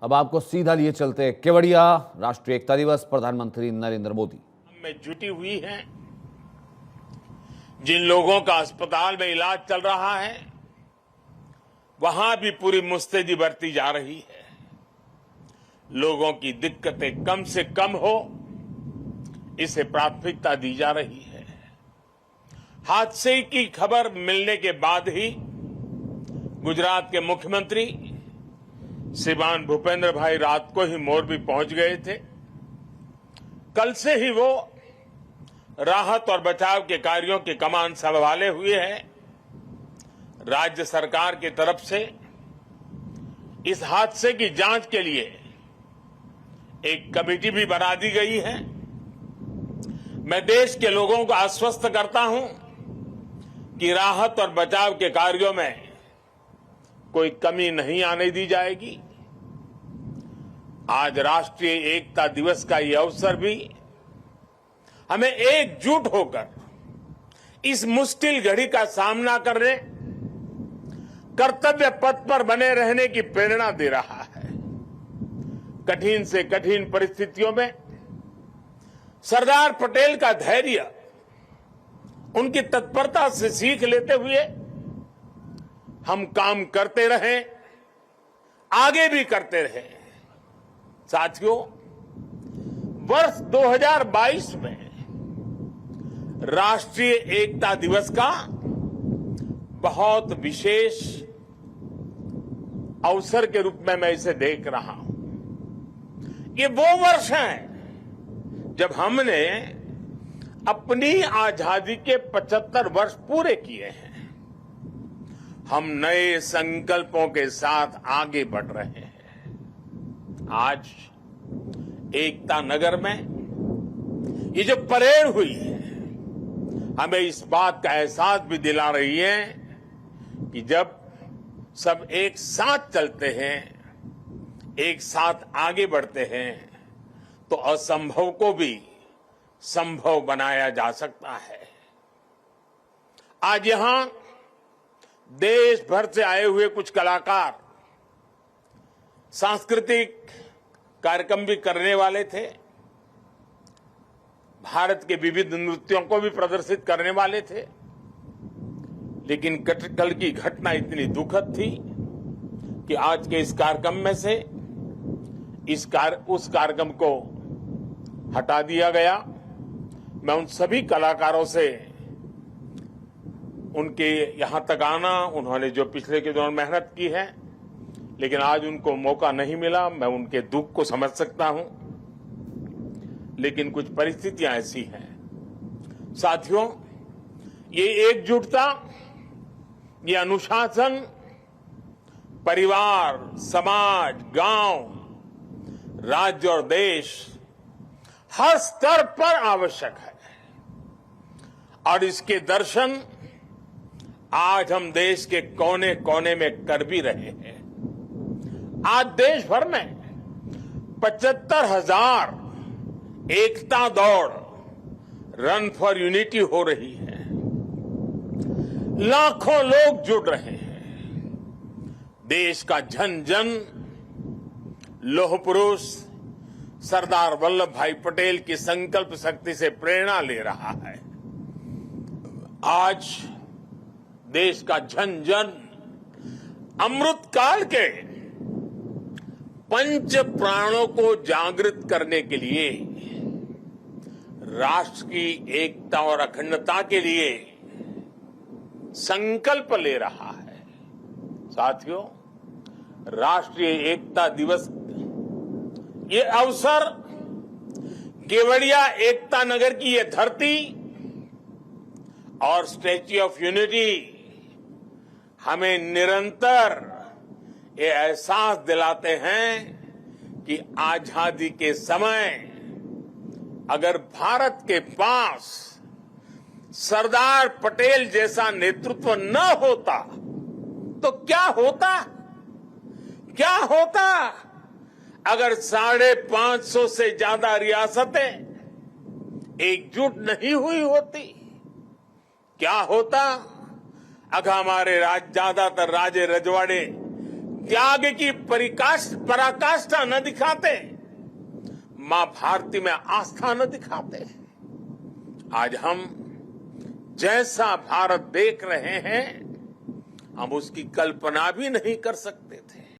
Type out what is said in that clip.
अब आपको सीधा लिए चलते हैं केवड़िया। राष्ट्रीय एकता दिवस, प्रधानमंत्री नरेंद्र मोदी में जुटी हुई हैं। जिन लोगों का अस्पताल में इलाज चल रहा है, वहां भी पूरी मुस्तैदी बरती जा रही है। लोगों की दिक्कतें कम से कम हो, इसे प्राथमिकता दी जा रही है। हादसे की खबर मिलने के बाद ही गुजरात के मुख्यमंत्री श्रीमान भूपेंद्र भाई रात को ही मोरबी पहुंच गए थे। कल से ही वो राहत और बचाव के कार्यों की कमान संभाले हुए हैं। राज्य सरकार की तरफ से इस हादसे की जांच के लिए एक कमेटी भी बना दी गई है। मैं देश के लोगों को आश्वस्त करता हूं कि राहत और बचाव के कार्यों में कोई कमी नहीं आने दी जाएगी। आज राष्ट्रीय एकता दिवस का ये अवसर भी हमें एकजुट होकर इस मुश्किल घड़ी का सामना करने, कर्तव्य पथ पर बने रहने की प्रेरणा दे रहा है। कठिन से कठिन परिस्थितियों में सरदार पटेल का धैर्य, उनकी तत्परता से सीख लेते हुए हम काम करते रहें, आगे भी करते रहें। साथियों, वर्ष 2022 में राष्ट्रीय एकता दिवस का बहुत विशेष अवसर के रूप में मैं इसे देख रहा हूं। ये वो वर्ष है जब हमने अपनी आजादी के 75 वर्ष पूरे किए हैं। हम नए संकल्पों के साथ आगे बढ़ रहे हैं। आज एकता नगर में ये जो परेड हुई है, हमें इस बात का एहसास भी दिला रही है कि जब सब एक साथ चलते हैं, एक साथ आगे बढ़ते हैं, तो असंभव को भी संभव बनाया जा सकता है। आज यहां देश भर से आए हुए कुछ कलाकार सांस्कृतिक कार्यक्रम भी करने वाले थे। भारत के विविध नृत्यों को भी प्रदर्शित करने वाले थे। लेकिन कल की घटना इतनी दुखद थी कि आज के इस कार्यक्रम में से उस कार्यक्रम को हटा दिया गया। मैं उन सभी कलाकारों से उनके यहां तक आना, उन्होंने जो पिछले के दौरान मेहनत की है, लेकिन आज उनको मौका नहीं मिला, मैं उनके दुख को समझ सकता हूं। लेकिन कुछ परिस्थितियां ऐसी हैं। साथियों, ये एकजुटता, ये अनुशासन परिवार, समाज, गांव, राज्य और देश हर स्तर पर आवश्यक है। और इसके दर्शन आज हम देश के कोने कोने में कर भी रहे हैं। आज देश भर में 75,000 एकता दौड़, रन फॉर यूनिटी हो रही है। लाखों लोग जुड़ रहे हैं। देश का जन जन लौह पुरुष सरदार वल्लभ भाई पटेल की संकल्प शक्ति से प्रेरणा ले रहा है। आज देश का जन जन अमृत काल के पंच प्राणों को जागृत करने के लिए, राष्ट्र की एकता और अखंडता के लिए संकल्प ले रहा है। साथियों, राष्ट्रीय एकता दिवस ये अवसर केवड़िया एकता नगर की ये धरती और स्टैच्यू ऑफ यूनिटी हमें निरंतर ये एहसास दिलाते हैं कि आजादी के समय अगर भारत के पास सरदार पटेल जैसा नेतृत्व न होता तो क्या होता? क्या होता अगर 550 से ज्यादा रियासतें एकजुट नहीं हुई होती? क्या होता अगर हमारे ज्यादातर राजे रजवाड़े त्याग की पराकाष्ठा न दिखाते, मां भारती में आस्था न दिखाते, आज हम जैसा भारत देख रहे हैं हम उसकी कल्पना भी नहीं कर सकते थे।